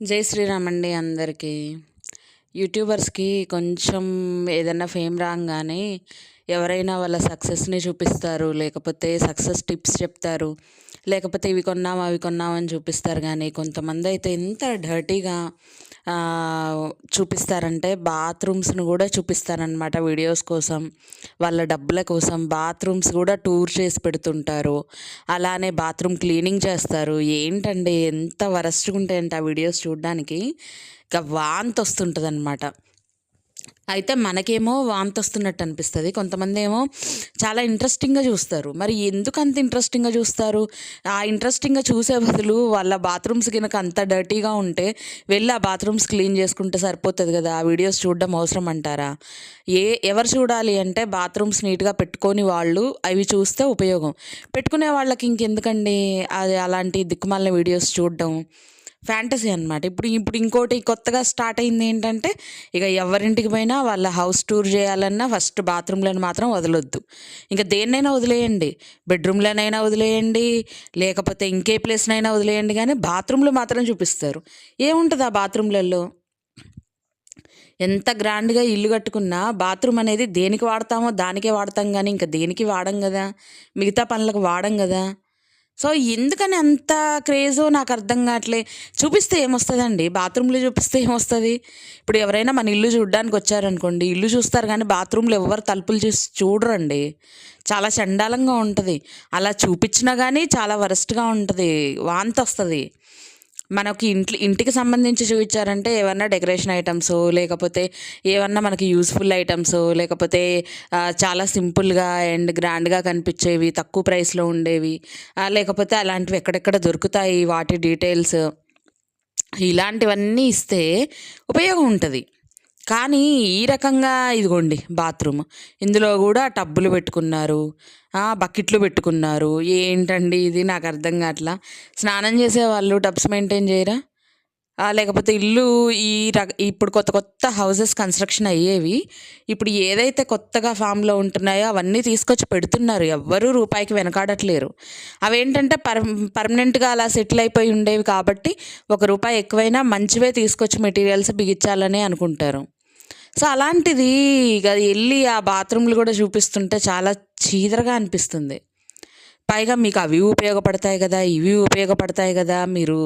జై శ్రీరామ్ అండి అందరికీ. యూట్యూబర్స్కి కొంచెం ఏదైనా ఫేమ్ రాగానే ఎవరైనా వాళ్ళ సక్సెస్ని చూపిస్తారు, లేకపోతే సక్సెస్ టిప్స్ చెప్తారు, లేకపోతే ఇవి కొన్నాం అవి కొన్నాం అని చూపిస్తారు. కానీ కొంతమంది అయితే ఎంత డర్టీగా చూపిస్తారంటే బాత్రూమ్స్ని కూడా చూపిస్తారనమాట వీడియోస్ కోసం, వాళ్ళ డబ్బుల కోసం బాత్రూమ్స్ కూడా టూర్ చేసి పెడుతుంటారు. అలానే బాత్రూమ్ క్లీనింగ్ చేస్తారు. ఏంటండి ఎంత వరస్ట్గా ఉంటాయంటే ఆ వీడియోస్ చూడడానికి ఇక వాంతి వస్తుంటుంది అనమాట. అయితే మనకేమో వాంతి వస్తున్నట్టు అనిపిస్తుంది, కొంతమంది ఏమో చాలా ఇంట్రెస్టింగ్గా చూస్తారు. మరి ఎందుకు అంత ఇంట్రెస్టింగ్గా చూస్తారు? ఆ ఇంట్రెస్టింగ్గా చూసే బదులు వాళ్ళ బాత్రూమ్స్ కనుక అంత డర్టీగా ఉంటే వెళ్ళి ఆ బాత్రూమ్స్ క్లీన్ చేసుకుంటే సరిపోతుంది కదా, ఆ వీడియోస్ చూడడం అవసరం అంటారా? ఎవరు చూడాలి అంటే బాత్రూమ్స్ నీట్గా పెట్టుకొని వాళ్ళు అవి చూస్తే ఉపయోగం. పెట్టుకునే వాళ్ళకి ఇంకెందుకండి అది అలాంటి దిక్కుమాలిన వీడియోస్ చూడడం? ఫ్యాంటసీ అనమాట. ఇప్పుడు ఇప్పుడు ఇంకోటి కొత్తగా స్టార్ట్ అయింది ఏంటంటే, ఇక ఎవరింటికి పోయినా వాళ్ళ హౌస్ టూర్ చేయాలన్నా ఫస్ట్ బాత్రూమ్లను మాత్రం వదలొద్దు. ఇంకా దేన్నైనా వదిలేయండి, బెడ్రూమ్లోనైనా వదిలేయండి, లేకపోతే ఇంకే ప్లేస్నైనా వదిలేయండి, కానీ బాత్రూమ్లు మాత్రం చూపిస్తారు. ఏముంటుంది ఆ బాత్రూమ్లలో? ఎంత గ్రాండ్గా ఇల్లు కట్టుకున్నా బాత్రూమ్ అనేది దేనికి వాడతామో దానికే వాడతాం, కానీ ఇంకా దేనికి వాడం కదా, మిగతా పనులకు వాడం కదా. సో ఎందుకని అంత క్రేజో నాకు అర్థం కావట్లే. చూపిస్తే ఏమొస్తుందండి? బాత్రూమ్లో చూపిస్తే ఏమొస్తుంది? ఇప్పుడు ఎవరైనా మన ఇల్లు చూడడానికి వచ్చారనుకోండి, ఇల్లు చూస్తారు కానీ బాత్రూంలో ఎవరు తలుపులు చూసి చూడరండి. చాలా చండాలంగా ఉంటుంది. అలా చూపించినా కానీ చాలా వరస్ట్గా ఉంటుంది, వాంతి వస్తుంది. మనకి ఇంటికి సంబంధించి చూపించారంటే ఏమన్నా డెకరేషన్ ఐటమ్స్, లేకపోతే ఏమన్నా మనకి యూస్ఫుల్ ఐటమ్స్, లేకపోతే చాలా సింపుల్గా అండ్ గ్రాండ్గా కనిపించేవి, తక్కువ ప్రైస్లో ఉండేవి, లేకపోతే అలాంటివి ఎక్కడెక్కడ దొరుకుతాయి వాటి డీటెయిల్స్, ఇలాంటివన్నీ ఇస్తే ఉపయోగం ఉంటుంది. కానీ ఈ రకంగా ఇదిగోండి బాత్రూమ్, ఇందులో కూడా టబ్బులు పెట్టుకున్నారు, బకెట్లు పెట్టుకున్నారు. ఏంటండి ఇది? నాకు అర్థం కావట్లా. స్నానం చేసేవాళ్ళు టబ్స్ మెయింటైన్ చేయరా? లేకపోతే ఇల్లు ఇప్పుడు కొత్త కొత్త హౌసెస్ కన్స్ట్రక్షన్ అయ్యేవి, ఇప్పుడు ఏదైతే కొత్తగా ఫామ్లో ఉంటున్నాయో అవన్నీ తీసుకొచ్చి పెడుతున్నారు. ఎవ్వరూ రూపాయికి వెనకాడట్లేరు. అవేంటంటే పర్మనెంట్గా అలా సెటిల్ అయిపోయి ఉండేవి కాబట్టి ₹1 ఎక్కువైనా మంచివే తీసుకొచ్చి మెటీరియల్స్ బిగించాలని అనుకుంటారు. సో అలాంటిది ఇక వెళ్ళి ఆ బాత్రూమ్లు కూడా చూపిస్తుంటే చాలా చీదరగా అనిపిస్తుంది. పైగా మీకు అవి ఉపయోగపడతాయి కదా, ఇవి ఉపయోగపడతాయి కదా, మీరు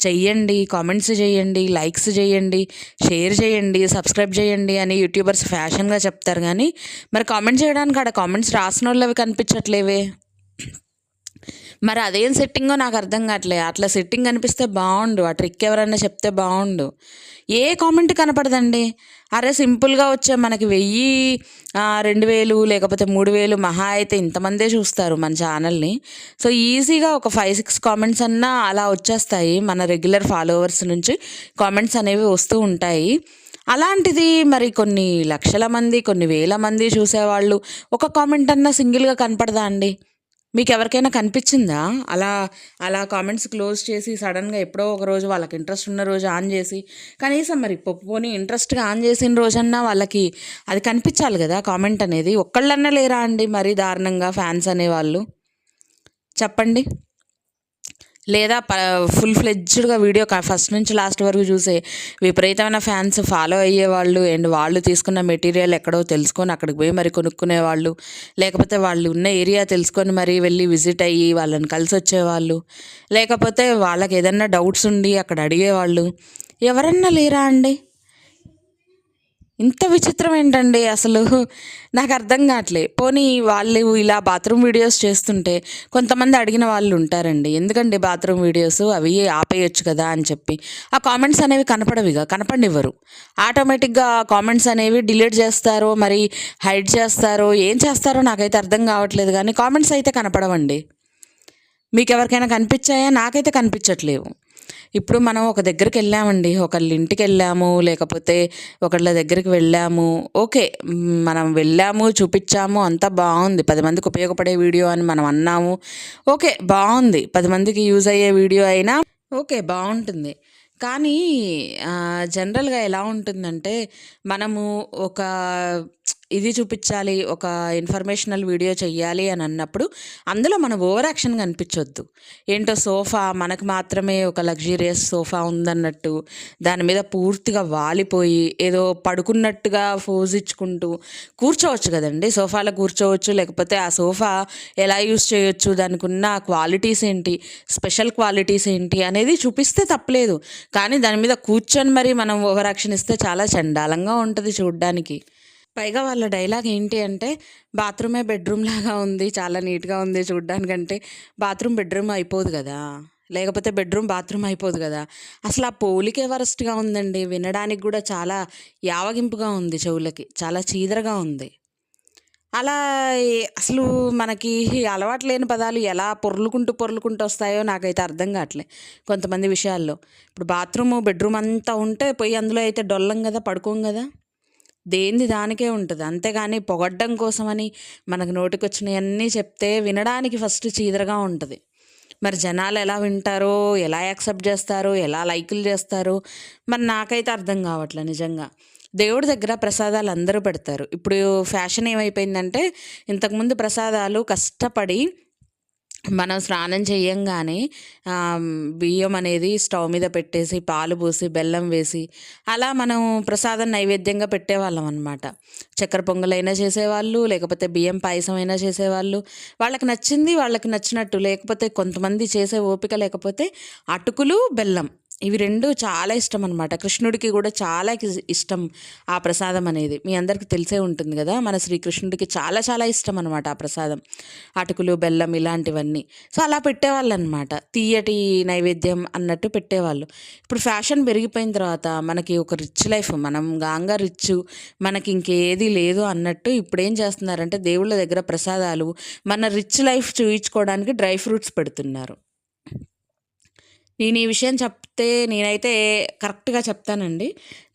చెయ్యండి, కామెంట్స్ చేయండి, లైక్స్ చేయండి, షేర్ చేయండి, సబ్స్క్రైబ్ చేయండి అని యూట్యూబర్స్ ఫ్యాషన్గా చెప్తారు. కానీ మరి కామెంట్ చేయడానికి ఆడ కామెంట్స్ రాసిన వాళ్ళు అవి కనిపించట్లేవే. మరి అదేం సెట్టింగో నాకు అర్థం కావట్లే. అట్లా సెట్టింగ్ అనిపిస్తే బాగుండు, ఆ ట్రిక్ ఎవరన్నా చెప్తే బాగుండు. ఏ కామెంట్ కనపడదండి. అరే సింపుల్గా వచ్చే మనకి 1000, 2000 లేకపోతే 3000 మహా అయితే ఇంతమందే చూస్తారు మన ఛానల్ని. సో ఈజీగా ఒక 5-6 కామెంట్స్ అన్నా అలా వచ్చేస్తాయి. మన రెగ్యులర్ ఫాలోవర్స్ నుంచి కామెంట్స్ అనేవి వస్తూ ఉంటాయి. అలాంటిది మరి కొన్ని లక్షల మంది, కొన్ని వేల మంది చూసేవాళ్ళు ఒక కామెంట్ అన్నా సింగిల్గా కనపడదా అండి? మీకు ఎవరికైనా కనిపించిందా? అలా అలా కామెంట్స్ క్లోజ్ చేసి సడన్గా ఎప్పుడో ఒక రోజు వాళ్ళకి ఇంట్రెస్ట్ ఉన్న రోజు ఆన్ చేసి, కనీసం మరి పోనీ ఇంట్రెస్ట్గా ఆన్ చేసిన రోజన్నా వాళ్ళకి అది కనిపించాలి కదా కామెంట్ అనేది. ఒక్కళ్ళన్నా లేరా అండి మరి దారుణంగా ఫ్యాన్స్ అనేవాళ్ళు? చెప్పండి. లేదా ఫుల్ ఫ్లెడ్జ్డ్గా వీడియో ఫస్ట్ నుంచి లాస్ట్ వరకు చూసే విపరీతమైన ఫ్యాన్స్, ఫాలో అయ్యేవాళ్ళు, అండ్ వాళ్ళు తీసుకున్న మెటీరియల్ ఎక్కడో తెలుసుకొని అక్కడికి పోయి మరి కొనుక్కునేవాళ్ళు, లేకపోతే వాళ్ళు ఉన్న ఏరియా తెలుసుకొని మరి వెళ్ళి విజిట్ అయ్యి వాళ్ళని కలిసి వచ్చేవాళ్ళు, లేకపోతే వాళ్ళకి ఏదన్నా డౌట్స్ ఉండి అక్కడ అడిగేవాళ్ళు, ఎవరన్నా లేరా అండి? ఇంత విచిత్రం ఏంటండి అసలు? నాకు అర్థం కావట్లే. పోనీ వాళ్ళు ఇలా బాత్రూమ్ వీడియోస్ చేస్తుంటే కొంతమంది అడిగిన వాళ్ళు ఉంటారండి, ఎందుకండి బాత్రూమ్ వీడియోస్ అవి ఆపేయచ్చు కదా అని చెప్పి. ఆ కామెంట్స్ అనేవి కనపడవిగా, కనపడివ్వరు. ఆటోమేటిక్గా కామెంట్స్ అనేవి డిలీట్ చేస్తారో మరి హైడ్ చేస్తారో ఏం చేస్తారో నాకైతే అర్థం కావట్లేదు. కానీ కామెంట్స్ అయితే కనపడవండి. మీకు ఎవరికైనా కనిపించాయా? నాకైతే కనిపించట్లేవు. ఇప్పుడు మనం ఒక దగ్గరికి వెళ్ళామండి, ఒకళ్ళ ఇంటికి వెళ్ళాము, లేకపోతే ఒకళ్ళ దగ్గరికి వెళ్ళాము, ఓకే, మనం వెళ్ళాము, చూపించాము, అంతా బాగుంది, 10 మందికి ఉపయోగపడే వీడియో అని మనం అన్నాము, ఓకే బాగుంది, 10 మందికి యూజ్ అయ్యే వీడియో అయినా ఓకే బాగుంటుంది. కానీ జనరల్గా ఎలా ఉంటుందంటే, మనము ఒక ఇది చూపించాలి, ఒక ఇన్ఫర్మేషనల్ వీడియో చెయ్యాలి అని అన్నప్పుడు అందులో మన ఓవర్ యాక్షన్ కనిపించొద్దు. ఏంటో సోఫా మనకు మాత్రమే ఒక లగ్జూరియస్ సోఫా ఉందన్నట్టు దాని మీద పూర్తిగా వాలిపోయి ఏదో పడుకున్నట్టుగా ఫోజ్ ఇచ్చుకుంటూ కూర్చోవచ్చు కదండి. సోఫాలో కూర్చోవచ్చు, లేకపోతే ఆ సోఫా ఎలా యూస్ చేయొచ్చు, దానికి ఉన్న క్వాలిటీస్ ఏంటి, స్పెషల్ క్వాలిటీస్ ఏంటి అనేది చూపిస్తే తప్పలేదు. కానీ దాని మీద కూర్చొని మరి మనం ఓవర్ యాక్షన్ ఇస్తే చాలా చండాలంగా ఉంటుంది చూడ్డానికి. పైగా వాళ్ళ డైలాగ్ ఏంటి అంటే, బాత్రూమే బెడ్రూమ్ లాగా ఉంది, చాలా నీట్‌గా ఉంది చూడ్డానికంటే, బాత్రూమ్ బెడ్రూమ్ అయిపోదు గదా! లేకపోతే బెడ్రూమ్ బాత్రూమ్ అయిపోదు గదా! అసలు ఆ పోలికే వరస్ట్‌గా ఉందండి. వినడానికి గూడా చాలా యావగింపుగా ఉంది చెవులకి. చాలా చీదరగా ఉంది. అలా అసలు మనకి అలవాటు లేని పదాలు ఎలా పొర్లుకుంటూ వస్తాయో నాకైతే అర్థం కావట్లే కొంతమంది విషయాల్లో. ఇప్పుడు బాత్రూము, బెడ్రూమ్ అంతా ఉంటే పోయి అందులో అయితే డొల్లం గదా! పడుకోం గదా! దేనిది దానికే ఉంటది. అంతేగాని పొగడ్డం కోసమని మనకు నోటికొచ్చినయన్నీ చెప్తే వినడానికి ఫస్ట్ చీదరగా ఉంటది. మరి జనాలు ఎలా వింటారో, ఎలా యాక్సెప్ట్ జేస్తారో, ఎలా లైకులు జేస్తారో మరి నాకైతే అర్థం గావట్లే నిజంగా. దేవుడి దగ్గర ప్రసాదాలు అందరూ పెడతారు. ఇప్పుడు ఫ్యాషన్ ఏమైపోయిందంటే, ఇంతకుముందు ప్రసాదాలు కష్టపడి మనం స్నానం చేయంగానే బియ్యం అనేది స్టవ్ మీద పెట్టేసి, పాలు పోసి, బెల్లం వేసి, అలా మనం ప్రసాదం నైవేద్యంగా పెట్టేవాళ్ళం అనమాట. చక్కెర పొంగలైనా చేసేవాళ్ళు, లేకపోతే బియ్యం పాయసం అయినా చేసేవాళ్ళు. వాళ్ళకి నచ్చింది వాళ్ళకి నచ్చినట్టు. లేకపోతే కొంతమంది చేసే ఓపిక లేకపోతే అటుకులు, బెల్లం ఇవి 2 చాలా ఇష్టం అనమాట. కృష్ణుడికి కూడా చాలా ఇష్టం ఆ ప్రసాదం అనేది. మీ అందరికీ తెలిసే ఉంటుంది గదా! మన శ్రీకృష్ణుడికి చాలా చాలా ఇష్టం అనమాట ఆ ప్రసాదం. అటుకులు, బెల్లం ఇలాంటివన్నీ. సో, అలా పెట్టేవాళ్ళనమాట. తియ్యటి నైవేద్యం అన్నట్టు పెట్టేవాళ్ళు. ఇప్పుడు ఫ్యాషన్ పెరిగిపోయిన తర్వాత మనకి ఒక రిచ్ లైఫ్, మనం గాంగా రిచ్చు, మనకి ఇంకేది లేదు అన్నట్టు ఇప్పుడేం చేస్తున్నారంటే దేవుళ్ళ దగ్గర ప్రసాదాలు మన రిచ్ లైఫ్ చూయించుకోవడానికి డ్రై ఫ్రూట్స్ పెడుతున్నారు. నేను ఈ విషయం చెప్తే నేనైతే కరెక్ట్‌గా చెప్తానండి.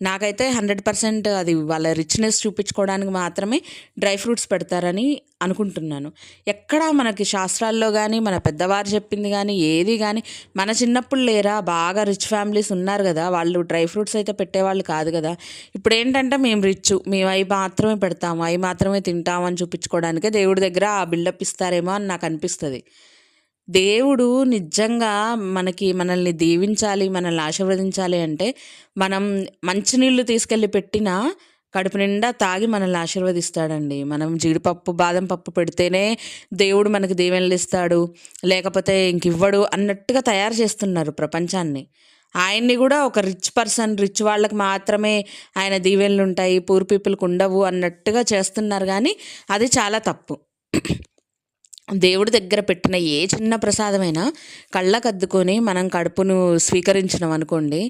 నాకైతే 100% అది వాళ్ళ రిచ్‌నెస్ చూపించుకోవడానికి మాత్రమే డ్రై ఫ్రూట్స్ పెడతారని అనుకుంటున్నాను. ఎక్కడా మనకి శాస్త్రాల్లో గానీ, మన పెద్దవారు చెప్పింది గానీ, ఏది గానీ మన చిన్నప్పుడు లేరా బాగా రిచ్ ఫ్యామిలీస్ ఉన్నారు గదా! వాళ్ళు డ్రై ఫ్రూట్స్ అయితే పెట్టేవాళ్ళు కాదు గదా! ఇప్పుడేంటంటే మేము రిచ్చు, మేము అయి మాత్రమే పెడతాము, అయి మాత్రమే తింటాము అని చూపించుకోవడానికే దేవుడి దగ్గర ఆ బిల్డప్ ఇస్తారేమో అని నాకనిపిస్తది. దేవుడు నిజంగా మనల్ని దీవించాలి, మనల్ని ఆశీర్వదించాలి అంటే, మనం మంచినీళ్ళు తీసుకెళ్ళి పెట్టినా కడుపు నిండా తాగి మనల్ని ఆశీర్వదిస్తాడండి. మనం జీడిపప్పు, బాదం పప్పు పెడితేనే దేవుడు మనకు దీవెనలిస్తాడు, లేకపోతే ఇంకివ్వడు అన్నట్టుగా తయారు చేస్తున్నారు ప్రపంచాన్ని. ఆయన్ని గూడా ఒక రిచ్ పర్సన్, రిచ్ వాళ్ళకి మాత్రమే ఆయన దీవెనలుంటాయి, పూర్ పీపుల్‌కి ఉండవు అన్నట్టుగా చేస్తున్నారు గానీ, అది చాలా తప్పు. దేవుడి దగ్గర పెట్టిన ఏ చిన్న ప్రసాదమైనా కళ్ళకద్దుకొని మనం కడుపును స్వీకరించినాం అనుకోండి,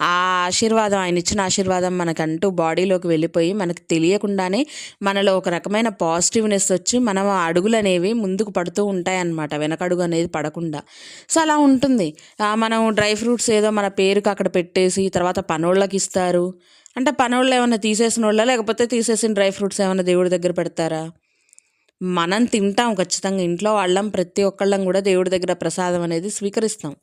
ఆ ఆశీర్వాదం, ఆయన ఇచ్చిన ఆశీర్వాదం మనకంటూ బాడీలోకి వెళ్ళిపోయి మనకు తెలియకుండానే మనలో ఒక రకమైన పాజిటివ్నెస్ వచ్చి మనం ఆ అడుగులనేవి ముందుకు పడుతూ ఉంటాయన్నమాట, వెనకడుగు అనేది పడకుండా. సో, అలా ఉంటుంది. మనం డ్రై ఫ్రూట్స్ ఏదో మన పేరుకి అక్కడ పెట్టేసి తర్వాత పనోళ్ళకి ఇస్తారు. అంటే పనోళ్ళు ఏమన్నా తీసేసినోళ్ళా, లేకపోతే తీసేసిన డ్రై ఫ్రూట్స్ ఏమన్నా దేవుడి దగ్గర పెడతారా? మనం తింటాం ఖచ్చితంగా. ఇంట్లో వాళ్ళం ప్రతి ఒక్కళ్ళం గూడా దేవుడి దగ్గర ప్రసాదం అనేది స్వీకరిస్తాం.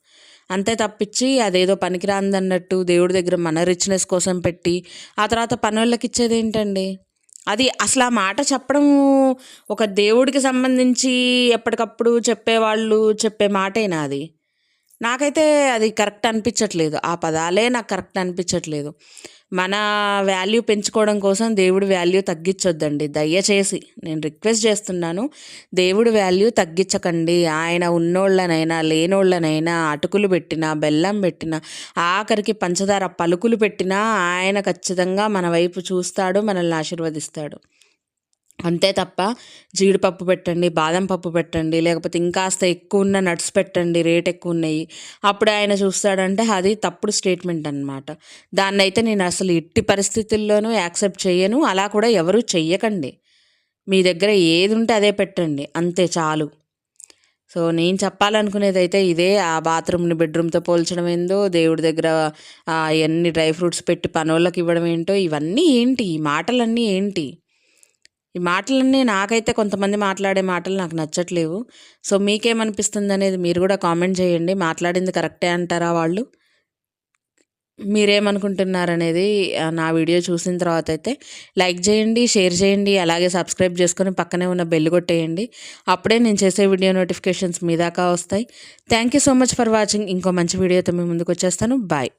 అంతే తప్పించి అదేదో పనికిరానిదన్నట్టు దేవుడి దగ్గర మన రిచ్‌నెస్ కోసం పెట్టి, ఆ తర్వాత పనోళ్ళకిచ్చేదేంటండి? అది అసలు ఆ మాట చెప్పడం ఒక దేవుడికి సంబంధించి ఎప్పటికప్పుడు చెప్పేవాళ్ళు చెప్పే మాటేనా అది? నాకైతే అది కరెక్ట్ అనిపించట్లేదు. ఆ పదాలే నాకు కరెక్ట్ అనిపించట్లేదు. మన వాల్యూ పెంచుకోవడం కోసం దేవుడి వాల్యూ తగ్గించొద్దండి. దయచేసి నేను రిక్వెస్ట్ చేస్తున్నాను. దేవుడి వాల్యూ తగ్గించకండి. ఆయన ఉన్నోళ్ళనైనా, లేనోళ్ళనైనా, అటుకులు పెట్టినా, బెల్లం పెట్టినా, ఆఖరికి పంచదార పలుకులు పెట్టినా ఆయన ఖచ్చితంగా మన వైపు చూస్తాడు, మనల్ని ఆశీర్వదిస్తాడు. అంతే తప్ప జీడిపప్పు పెట్టండి, బాదం పప్పు పెట్టండి, లేకపోతే ఇంకాస్త ఎక్కువున్న నట్స్ పెట్టండి, రేట్ ఎక్కువున్నయి, అప్పుడు ఆయన చూస్తాడంటే అది తప్పుడు స్టేట్మెంట్ అనమాట. దాన్నైతే నేను అసలు ఎట్టి పరిస్థితుల్లోనూ యాక్సెప్ట్ చెయ్యను. అలా కూడా ఎవరు చెయ్యకండి. మీ దగ్గర ఏదుంటే అదే పెట్టండి. అంతే చాలు. సో, నేను చెప్పాలనుకునేదైతే ఇదే. ఆ బాత్రూమ్‌ని బెడ్‌రూమ్‌తో పోల్చడం ఏందో, దేవుడి దగ్గర అయన్నీ డ్రై ఫ్రూట్స్ పెట్టి పనోళ్ళకి ఇవ్వడం ఏంటో, ఇవన్నీ ఏంటి? ఈ మాటలన్నీ ఏంటి? ఈ మాటలన్నీ నాకైతే కొంతమంది మాట్లాడే మాటలు నాకు నచ్చట్లేవు. సో, మీకేమనిపిస్తుందనేది మీరు గూడా కామెంట్ చేయండి. మాట్లాడింది కరెక్టే అంటారా వాళ్ళు? మీరేమనుకుంటున్నారనేది నా వీడియో చూసిన తర్వాత అయితే లైక్ చేయండి, షేర్ చేయండి, అలాగే సబ్స్క్రైబ్ చేసుకొని పక్కనే ఉన్న బెల్ కొట్టేయండి. అప్పుడే నేను చేసే వీడియో నోటిఫికేషన్స్ మీ దాకా వస్తాయి. Thank you so much for watching. ఇంకో మంచి వీడియోతో మీ ముందుకు వచ్చేస్తాను. బాయ్.